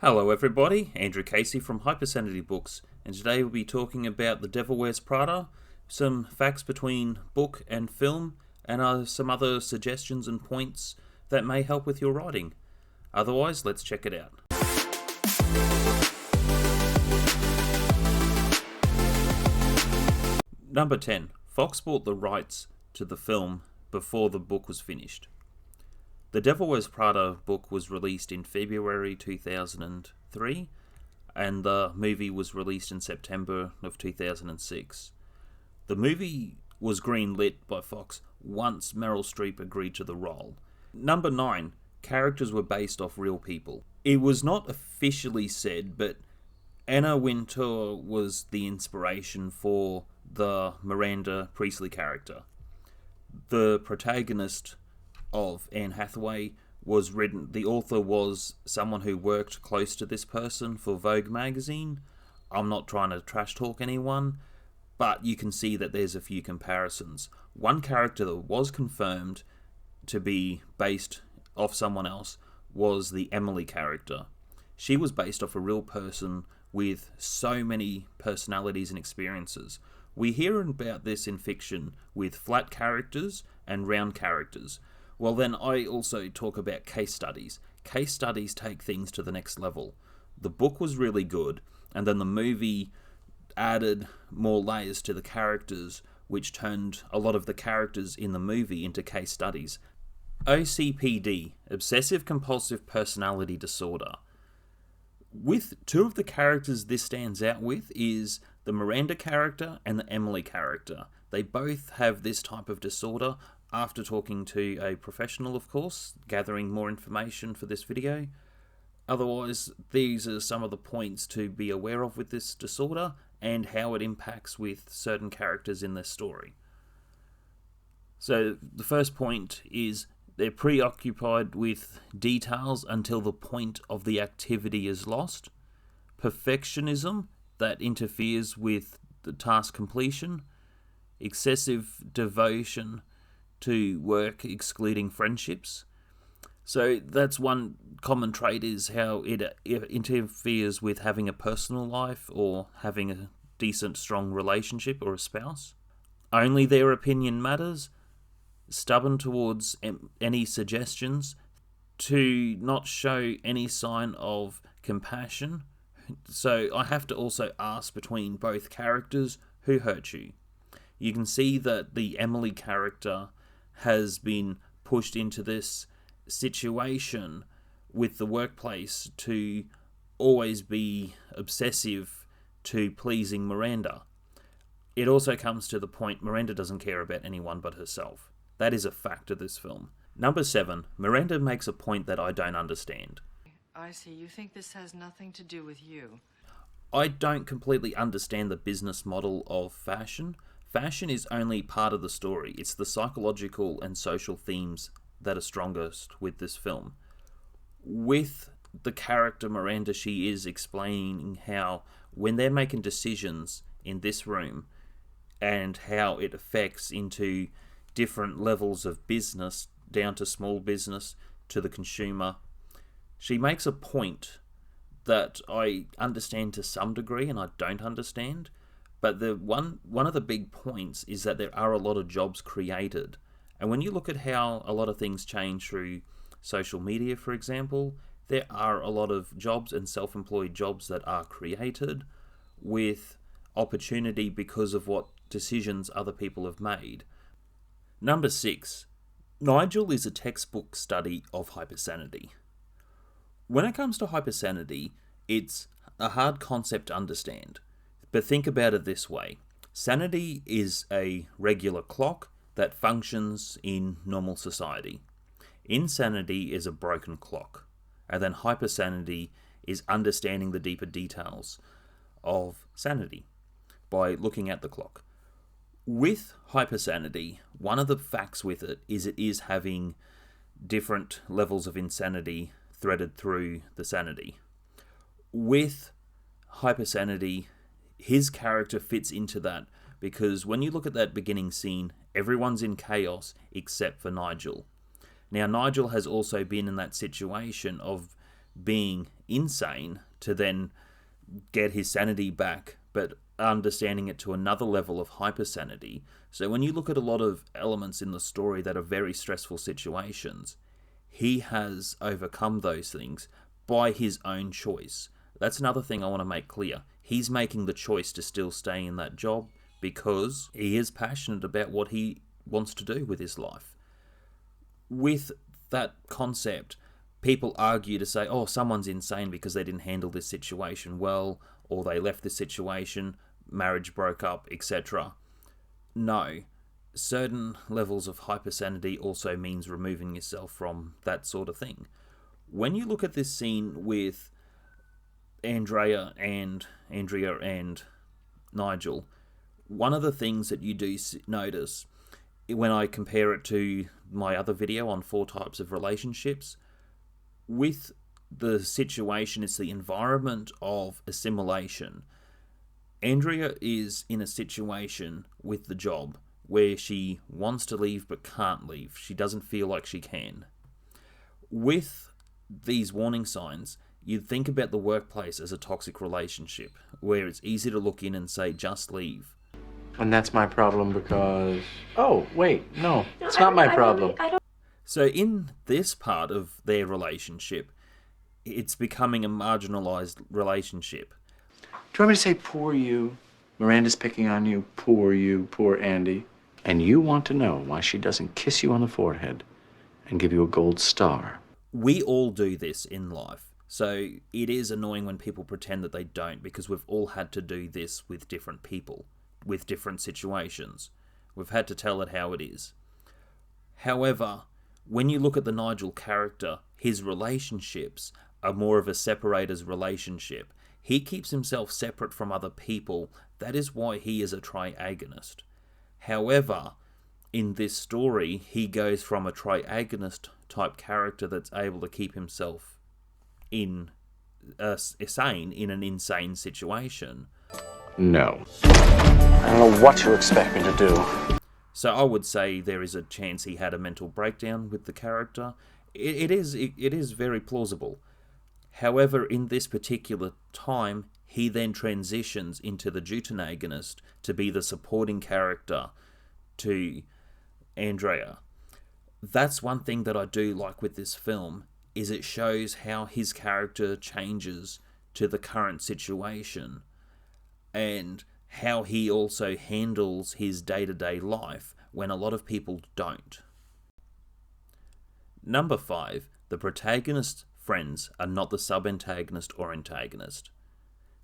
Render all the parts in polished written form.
Hello everybody, Andrew Casey from Hypersanity Books, and today we'll be talking about The Devil Wears Prada, some facts between book and film, and some other suggestions and points that may help with your writing. Otherwise, let's check it out. Number 10. Fox bought the rights to the film before the book was finished. The Devil Wears Prada book was released in February 2003, and the movie was released in September of 2006. The movie was greenlit by Fox once Meryl Streep agreed to the role. Number 9. Characters were based off real people. It was not officially said, but Anna Wintour was the inspiration for the Miranda Priestly character. The protagonist of Anne Hathaway was written, the author was someone who worked close to this person for Vogue magazine. I'm not trying to trash talk anyone, but you can see that there's a few comparisons. One character that was confirmed to be based off someone else was the Emily character. She was based off a real person with so many personalities and experiences. We hear about this in fiction with flat characters and round characters. Well, then I also talk about case studies. Case studies take things to the next level. The book was really good, and then the movie added more layers to the characters, which turned a lot of the characters in the movie into case studies. OCPD, Obsessive Compulsive Personality Disorder. With two of the characters this stands out with is the Miranda character and the Emily character. They both have this type of disorder. After talking to a professional, of course, gathering more information for this video. Otherwise, these are some of the points to be aware of with this disorder and how it impacts with certain characters in this story. So the first point is they're preoccupied with details until the point of the activity is lost. Perfectionism that interferes with the task completion. Excessive devotion to work, excluding friendships. So that's one common trait, is how it interferes with having a personal life or having a decent, strong relationship or a spouse. Only their opinion matters. Stubborn towards any suggestions. To not show any sign of compassion. So I have to also ask between both characters, who hurt you? You can see that the Emily character has been pushed into this situation with the workplace to always be obsessive to pleasing Miranda. It also comes to the point Miranda doesn't care about anyone but herself. That is a fact of this film. Number 7, Miranda makes a point that I don't understand. I see. You think this has nothing to do with you. I don't completely understand the business model of fashion. Fashion is only part of the story. It's the psychological and social themes that are strongest with this film. With the character Miranda, she is explaining how when they're making decisions in this room and how it affects into different levels of business, down to small business, to the consumer, she makes a point that I understand to some degree and I don't understand. But the one of the big points is that there are a lot of jobs created. And when you look at how a lot of things change through social media, for example, there are a lot of jobs and self-employed jobs that are created with opportunity because of what decisions other people have made. Number 6. Nigel is a textbook study of hypersanity. When it comes to hypersanity, it's a hard concept to understand. But think about it this way. Sanity is a regular clock that functions in normal society. Insanity is a broken clock. And then hypersanity is understanding the deeper details of sanity by looking at the clock. With hypersanity, one of the facts with it is having different levels of insanity threaded through the sanity. With hypersanity, his character fits into that because when you look at that beginning scene, everyone's in chaos except for Nigel. Now, Nigel has also been in that situation of being insane to then get his sanity back, but understanding it to another level of hypersanity. So when you look at a lot of elements in the story that are very stressful situations, he has overcome those things by his own choice. That's another thing I want to make clear. He's making the choice to still stay in that job because he is passionate about what he wants to do with his life. With that concept, people argue to say, oh, someone's insane because they didn't handle this situation well, or they left this situation, marriage broke up, etc. No. Certain levels of hypersanity also means removing yourself from that sort of thing. When you look at this scene with Andrea and Nigel, one of the things that you do notice when I compare it to my other video on 4 types of relationships, with the situation, it's the environment of assimilation. Andrea is in a situation with the job where she wants to leave but can't leave. She doesn't feel like she can. With these warning signs, you'd think about the workplace as a toxic relationship, where it's easy to look in and say, just leave. And that's my problem because... Oh, wait, no, it's not my problem. So in this part of their relationship, it's becoming a marginalized relationship. Do you want me to say, poor you? Miranda's picking on you, poor Andy. And you want to know why she doesn't kiss you on the forehead and give you a gold star. We all do this in life. So it is annoying when people pretend that they don't, because we've all had to do this with different people, with different situations. We've had to tell it how it is. However, when you look at the Nigel character, his relationships are more of a separator's relationship. He keeps himself separate from other people. That is why he is a triagonist. However, in this story, he goes from a triagonist type character that's able to keep himself sane in an insane situation. No. I don't know what you expect me to do. So I would say there is a chance he had a mental breakdown with the character. It is very plausible. However, in this particular time, he then transitions into the deuteragonist to be the supporting character to Andrea. That's one thing that I do like with this film, is it shows how his character changes to the current situation and how he also handles his day-to-day life when a lot of people don't. Number 5, the protagonist's friends are not the sub-antagonist or antagonist.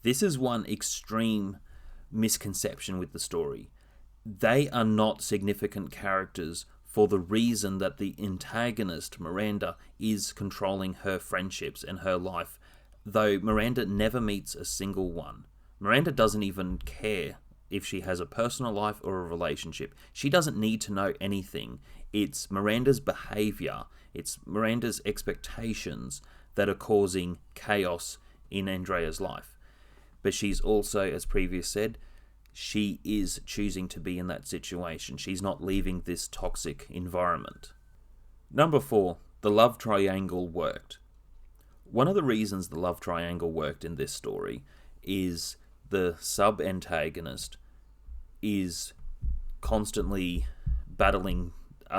This is one extreme misconception with the story. They are not significant characters for the reason that the antagonist, Miranda, is controlling her friendships and her life, though Miranda never meets a single one. Miranda doesn't even care if she has a personal life or a relationship. She doesn't need to know anything. It's Miranda's behavior, it's Miranda's expectations that are causing chaos in Andrea's life. But she's also, as previous said, she is choosing to be in that situation. She's not leaving this toxic environment. Number 4, the love triangle worked. One of the reasons the love triangle worked in this story is the sub-antagonist is constantly battling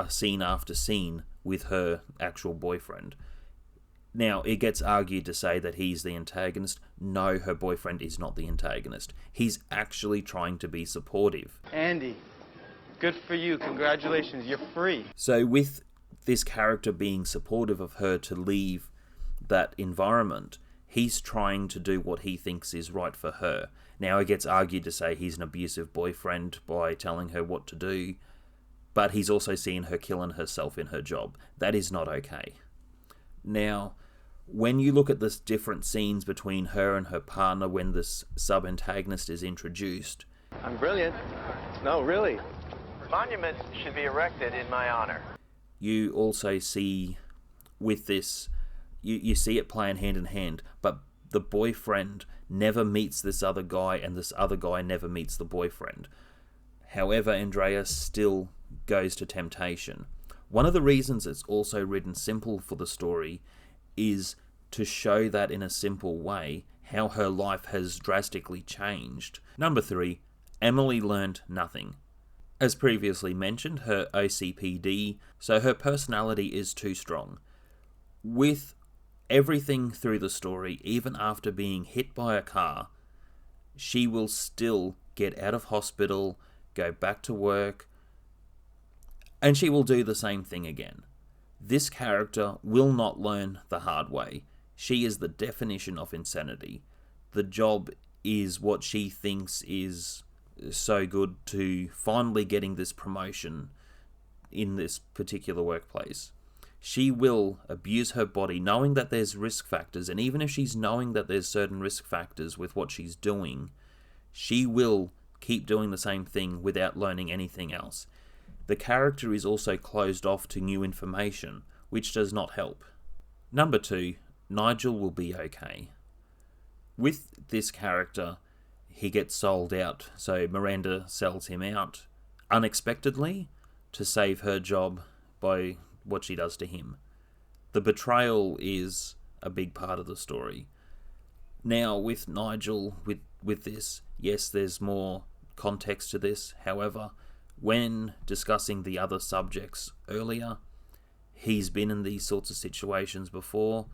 scene after scene with her actual boyfriend. Now, it gets argued to say that he's the antagonist. No, her boyfriend is not the antagonist. He's actually trying to be supportive. Andy, good for you. Congratulations, you're free. So with this character being supportive of her to leave that environment, he's trying to do what he thinks is right for her. Now, it gets argued to say he's an abusive boyfriend by telling her what to do, but he's also seen her killing herself in her job. That is not okay. Now, when you look at the different scenes between her and her partner when this sub-antagonist is introduced... I'm brilliant. No, really. Monuments should be erected in my honor. You also see with this, you see it playing hand in hand, but the boyfriend never meets this other guy and this other guy never meets the boyfriend. However, Andrea still goes to temptation. One of the reasons it's also written simple for the story is to show that in a simple way, how her life has drastically changed. Number 3, Emily learned nothing. As previously mentioned, her OCPD, so her personality is too strong. With everything through the story, even after being hit by a car, she will still get out of hospital, go back to work, and she will do the same thing again. This character will not learn the hard way. She is the definition of insanity. The job is what she thinks is so good to finally getting this promotion in this particular workplace. She will abuse her body knowing that there's risk factors, and even if she's knowing that there's certain risk factors with what she's doing, she will keep doing the same thing without learning anything else. The character is also closed off to new information, which does not help. Number 2, Nigel will be okay. With this character, he gets sold out, so Miranda sells him out unexpectedly to save her job by what she does to him. The betrayal is a big part of the story. Now, with Nigel, with this, yes, there's more context to this. However, when discussing the other subjects earlier, he's been in these sorts of situations before.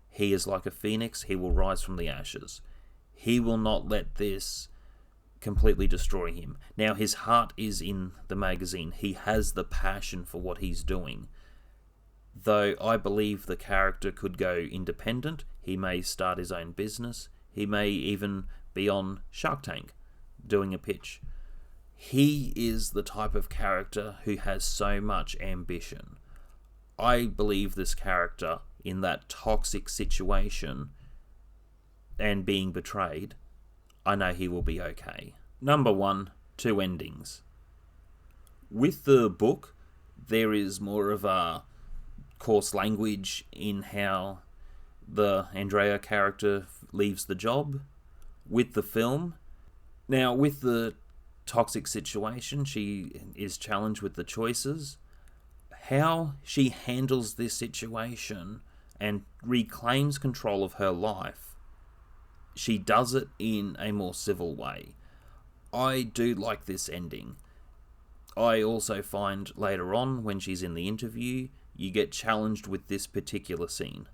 He is like a phoenix. He will rise from the ashes. He will not let this completely destroy him. Now, his heart is in the magazine. He has the passion for what he's doing. Though I believe the character could go independent. He may start his own business. He may even be on Shark Tank doing a pitch. He is the type of character who has so much ambition. I believe this character, in that toxic situation and being betrayed, I know he will be okay. Number 1, 2 endings. With the book, there is more of a coarse language in how the Andrea character leaves the job. With the film, now with the toxic situation, she is challenged with the choices. How she handles this situation and reclaims control of her life, she does it in a more civil way. I do like this ending. I also find later on, when she's in the interview, you get challenged with this particular scene.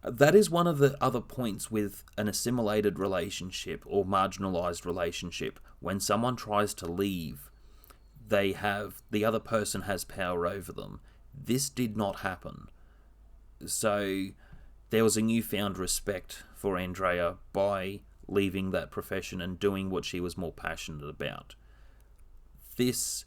That is one of the other points with an assimilated relationship or marginalized relationship. When someone tries to leave, the other person has power over them. This did not happen. So there was a newfound respect for Andrea by leaving that profession and doing what she was more passionate about. This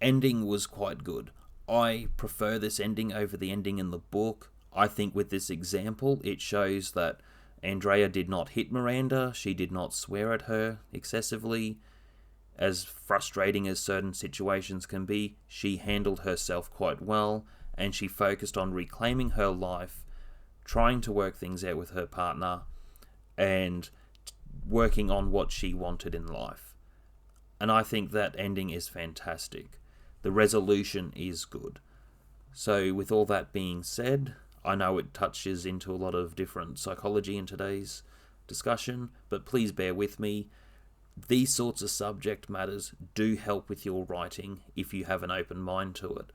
ending was quite good. I prefer this ending over the ending in the book. I think with this example, it shows that Andrea did not hit Miranda. She did not swear at her excessively. As frustrating as certain situations can be, she handled herself quite well, and she focused on reclaiming her life, trying to work things out with her partner, and working on what she wanted in life. And I think that ending is fantastic. The resolution is good. So with all that being said, I know it touches into a lot of different psychology in today's discussion, but please bear with me. These sorts of subject matters do help with your writing if you have an open mind to it.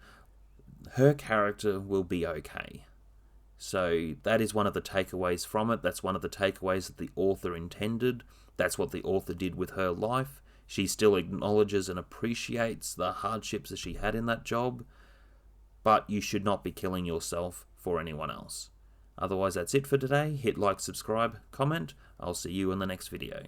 Her character will be okay. So that is one of the takeaways from it. That's one of the takeaways that the author intended. That's what the author did with her life. She still acknowledges and appreciates the hardships that she had in that job, but you should not be killing yourself for anyone else. Otherwise, that's it for today. Hit like, subscribe, comment. I'll see you in the next video.